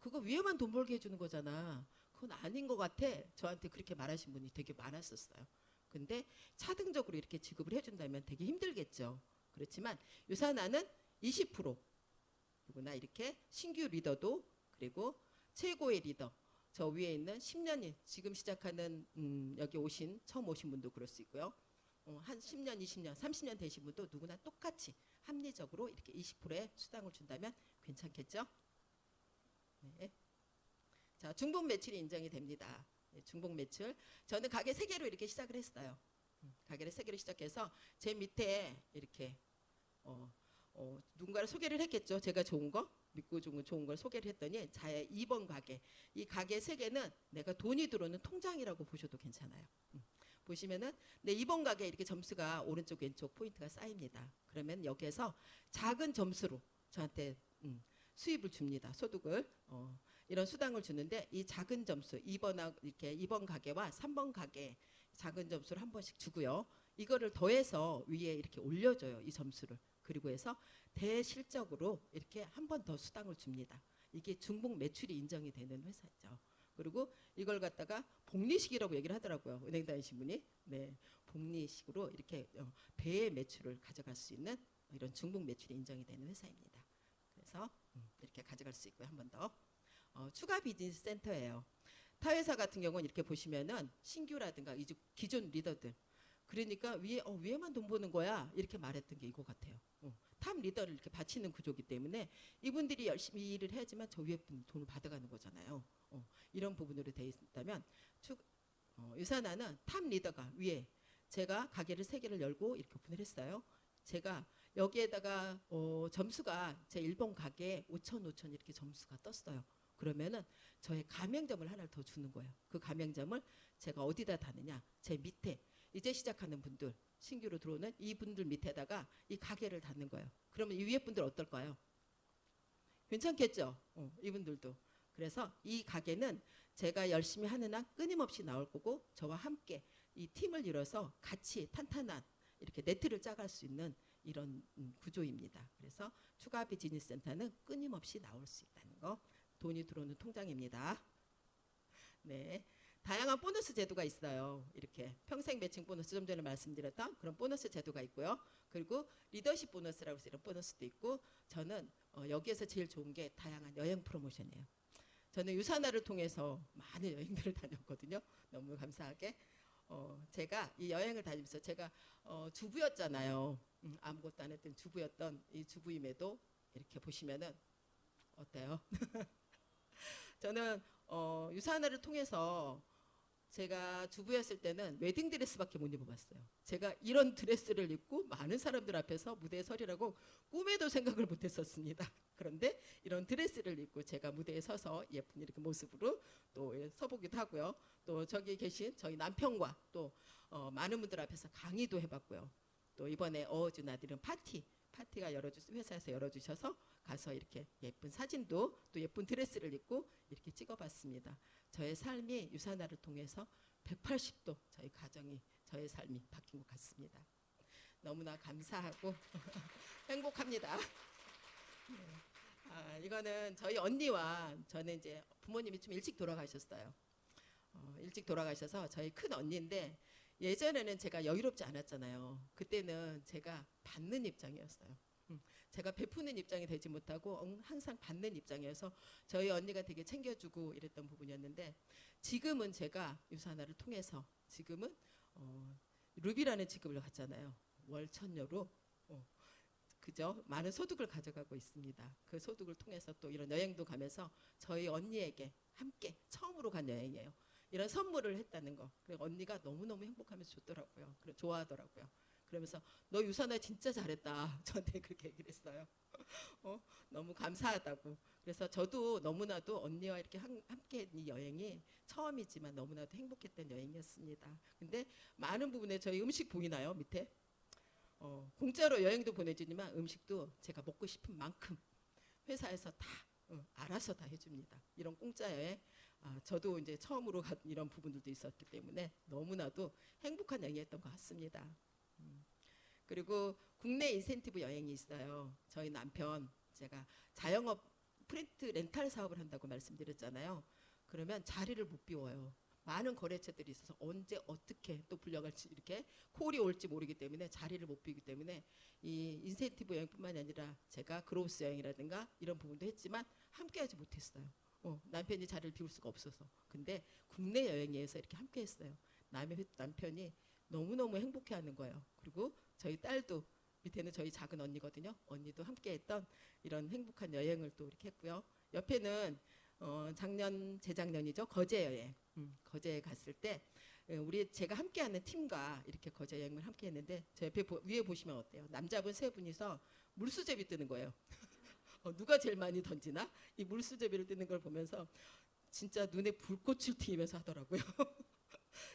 그거 위에만 돈 벌게 해주는 거잖아. 그건 아닌 것 같아. 저한테 그렇게 말하신 분이 되게 많았었어요. 근데 차등적으로 이렇게 지급을 해준다면 되게 힘들겠죠. 그렇지만 유산화는 20% 누구나 이렇게 신규 리더도 그리고 최고의 리더 저 위에 있는 10년이 지금 시작하는 여기 처음 오신 분도 그럴 수 있고요. 한 10년, 20년, 30년 되신 분도 누구나 똑같이 합리적으로 이렇게 20%의 수당을 준다면 괜찮겠죠? 네. 자, 중복 매출이 인정이 됩니다. 네, 중복 매출. 저는 가게 3개로 이렇게 시작을 했어요. 가게를 3개로 시작해서 제 밑에 이렇게 누군가를 소개를 했겠죠. 제가 좋은 거 믿고 좋은 걸 소개를 했더니 자의 2번 가게 이 가게 3개는 내가 돈이 들어오는 통장이라고 보셔도 괜찮아요. 보시면은 내 2번 가게 이렇게 점수가 오른쪽 왼쪽 포인트가 쌓입니다. 그러면 여기에서 작은 점수로 저한테 수입을 줍니다. 소득을 이런 수당을 주는데 이 작은 점수 2번 가게와 3번 가게 작은 점수를 한 번씩 주고요. 이거를 더해서 위에 이렇게 올려줘요. 이 점수를. 그리고 해서 대실적으로 이렇게 한 번 더 수당을 줍니다. 이게 중복 매출이 인정이 되는 회사죠. 그리고 이걸 갖다가 복리식이라고 얘기를 하더라고요. 은행 다니신 분이. 네, 복리식으로 이렇게 배의 매출을 가져갈 수 있는 이런 중복 매출이 인정이 되는 회사입니다. 그래서 이렇게 가져갈 수 있고요. 한 번 더. 추가 비즈니스 센터예요. 타 회사 같은 경우는 이렇게 보시면은 신규라든가 이제 기존 리더들 그러니까 위에만 돈 버는 거야 이렇게 말했던 게 이거 같아요. 탑 리더를 이렇게 바치는 구조이기 때문에 이분들이 열심히 일을 해야지만 저 위에 분 돈을 받아가는 거잖아요. 이런 부분으로 되어 있다면 유산화는 탑 리더가 위에 제가 가게를 3개를 열고 이렇게 오픈을 했어요. 제가 여기에다가 점수가 제 1번 가게에 5,000 이렇게 점수가 떴어요. 그러면은 저의 가맹점을 하나를 더 주는 거예요. 그 가맹점을 제가 어디다 다느냐 제 밑에 이제 시작하는 분들 신규로 들어오는 이분들 밑에다가 이 가게를 닫는 거예요. 그러면 이 위에 분들 어떨까요? 괜찮겠죠? 이분들도. 그래서 이 가게는 제가 열심히 하는 한 끊임없이 나올 거고 저와 함께 이 팀을 이뤄서 같이 탄탄한 이렇게 네트를 짜갈 수 있는 이런 구조입니다. 그래서 추가 비즈니스 센터는 끊임없이 나올 수 있다는 거. 돈이 들어오는 통장입니다. 네. 다양한 보너스 제도가 있어요. 이렇게 평생 매칭 보너스 좀 전에 말씀드렸던 그런 보너스 제도가 있고요. 그리고 리더십 보너스라고 해서 이런 보너스도 있고 저는 여기에서 제일 좋은 게 다양한 여행 프로모션이에요. 저는 유산화를 통해서 많은 여행들을 다녔거든요. 너무 감사하게. 제가 이 여행을 다니면서 제가 주부였잖아요. 아무것도 안 했던 주부였던 이 주부임에도 이렇게 보시면은 어때요? 저는 유산화를 통해서 제가 주부였을 때는 웨딩 드레스밖에 못 입어봤어요. 제가 이런 드레스를 입고 많은 사람들 앞에서 무대에 서리라고 꿈에도 생각을 못했었습니다. 그런데 이런 드레스를 입고 제가 무대에 서서 예쁜 이렇게 모습으로 또 서보기도 하고요. 또 저기 계신 저희 남편과 또 많은 분들 앞에서 강의도 해봤고요. 또 이번에 어워즈나들은 파티가 회사에서 열어주셔서 가서 이렇게 예쁜 사진도 또 예쁜 드레스를 입고 이렇게 찍어봤습니다. 저의 삶이 유산화를 통해서 180도 저희 가정이 저의 삶이 바뀐 것 같습니다. 너무나 감사하고 행복합니다. 이거는 저희 언니와 저는 이제 부모님이 좀 일찍 돌아가셨어요. 일찍 돌아가셔서 저희 큰 언니인데 예전에는 제가 여유롭지 않았잖아요. 그때는 제가 받는 입장이었어요. 제가 베푸는 입장이 되지 못하고 항상 받는 입장이어서 저희 언니가 되게 챙겨주고 이랬던 부분이었는데 지금은 제가 유산화를 통해서 지금은 루비라는 직업을 갖잖아요. 월 1,000유로 그죠? 많은 소득을 가져가고 있습니다. 그 소득을 통해서 또 이런 여행도 가면서 저희 언니에게 함께 처음으로 간 여행이에요. 이런 선물을 했다는 거. 그리고 언니가 너무너무 행복하면서 좋더라고요. 좋아하더라고요. 그러면서 너 유산화 진짜 잘했다. 저한테 그렇게 얘기를 했어요. 너무 감사하다고. 그래서 저도 너무나도 언니와 이렇게 함께 했던 이 여행이 처음이지만 너무나도 행복했던 여행이었습니다. 근데 많은 부분에 저희 음식 보이나요? 밑에? 공짜로 여행도 보내주지만 음식도 제가 먹고 싶은 만큼 회사에서 다 알아서 다 해줍니다. 이런 공짜 여행 저도 이제 처음으로 간 이런 부분들도 있었기 때문에 너무나도 행복한 여행이었던 것 같습니다. 그리고 국내 인센티브 여행이 있어요. 저희 남편 제가 자영업 프린트 렌탈 사업을 한다고 말씀드렸잖아요. 그러면 자리를 못 비워요. 많은 거래처들이 있어서 언제 어떻게 또 불려갈지 이렇게 콜이 올지 모르기 때문에 자리를 못 비우기 때문에 이 인센티브 여행뿐만이 아니라 제가 크로스 여행이라든가 이런 부분도 했지만 함께하지 못했어요. 남편이 자리를 비울 수가 없어서. 근데 국내 여행에서 이렇게 함께했어요. 남편이 너무너무 행복해하는 거예요. 그리고 저희 딸도 밑에는 저희 작은 언니거든요. 언니도 함께했던 이런 행복한 여행을 또 이렇게 했고요. 옆에는 재작년이죠. 거제 여행. 거제에 갔을 때 제가 함께하는 팀과 이렇게 거제 여행을 함께했는데 저 옆에 위에 보시면 어때요? 남자분 세 분이서 물수제비 뜨는 거예요. 누가 제일 많이 던지나? 이 물수제비를 뜨는 걸 보면서 진짜 눈에 불꽃을 튀면서 하더라고요.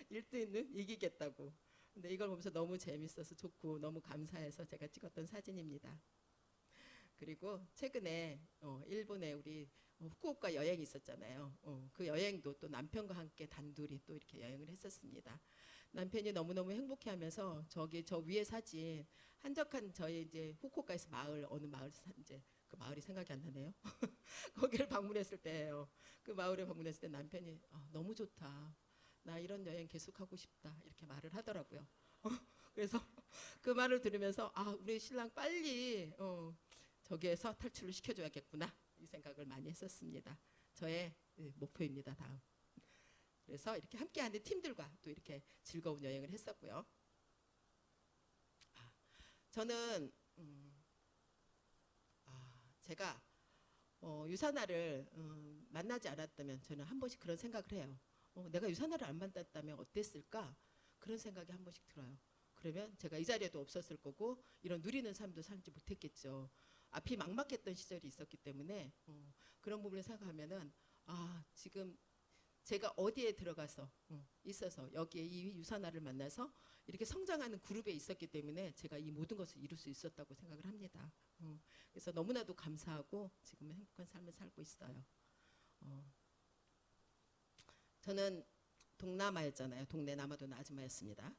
1등은 이기겠다고. 근데 이걸 보면서 너무 재밌어서 좋고 너무 감사해서 제가 찍었던 사진입니다. 그리고 최근에 일본에 우리 후쿠오카 여행이 있었잖아요. 그 여행도 또 남편과 함께 단둘이 또 이렇게 여행을 했었습니다. 남편이 너무너무 행복해하면서 저 위에 사진 한적한 저희 이제 후쿠오카에서 어느 마을 이제 그 마을이 생각이 안 나네요. 거기를 방문했을 때예요. 그 마을에 방문했을 때 남편이 너무 좋다. 나 이런 여행 계속하고 싶다. 이렇게 말을 하더라고요. 그래서 그 말을 들으면서 우리 신랑 빨리 저기에서 탈출을 시켜줘야겠구나. 이 생각을 많이 했었습니다. 저의 목표입니다. 다음. 그래서 이렇게 함께하는 팀들과 또 이렇게 즐거운 여행을 했었고요. 저는 제가 유사나를 만나지 않았다면 저는 한 번씩 그런 생각을 해요. 내가 유사나를 안 만났다면 어땠을까? 그런 생각이 한 번씩 들어요. 그러면 제가 이 자리에도 없었을 거고 이런 누리는 삶도 살지 못했겠죠. 앞이 막막했던 시절이 있었기 때문에 그런 부분을 생각하면은 지금 제가 어디에 들어가서 있어서 여기에 이 유사나를 만나서 이렇게 성장하는 그룹에 있었기 때문에 제가 이 모든 것을 이룰 수 있었다고 생각을 합니다. 그래서 너무나도 감사하고 지금은 행복한 삶을 살고 있어요. 저는 동남아였잖아요. 동네 남아도는 아줌마였습니다.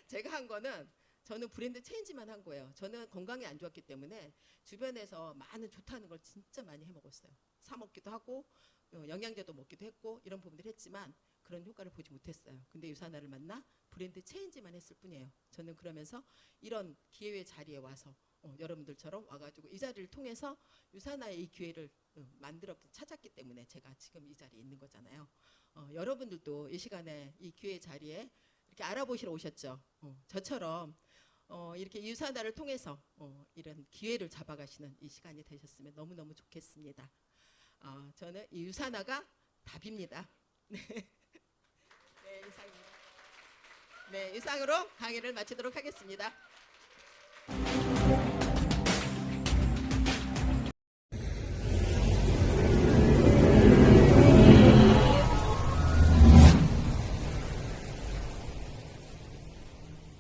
제가 한 거는 저는 브랜드 체인지만 한 거예요. 저는 건강이 안 좋았기 때문에 주변에서 많은 좋다는 걸 진짜 많이 해먹었어요. 사 먹기도 하고 영양제도 먹기도 했고 이런 부분들을 했지만 그런 효과를 보지 못했어요. 근데 유사나를 만나 브랜드 체인지만 했을 뿐이에요. 저는 그러면서 이런 기회의 자리에 와서 여러분들처럼 와가지고 이 자리를 통해서 유사나의 이 기회를 찾았기 때문에 제가 지금 이 자리에 있는 거잖아요. 여러분들도 이 시간에 이 기회의 자리에 이렇게 알아보시러 오셨죠. 저처럼 이렇게 유사나를 통해서 이런 기회를 잡아가시는 이 시간이 되셨으면 너무너무 좋겠습니다. 저는 이 유사나가 답입니다. 네. 네, 이상입니다. 네, 이상으로 강의를 마치도록 하겠습니다.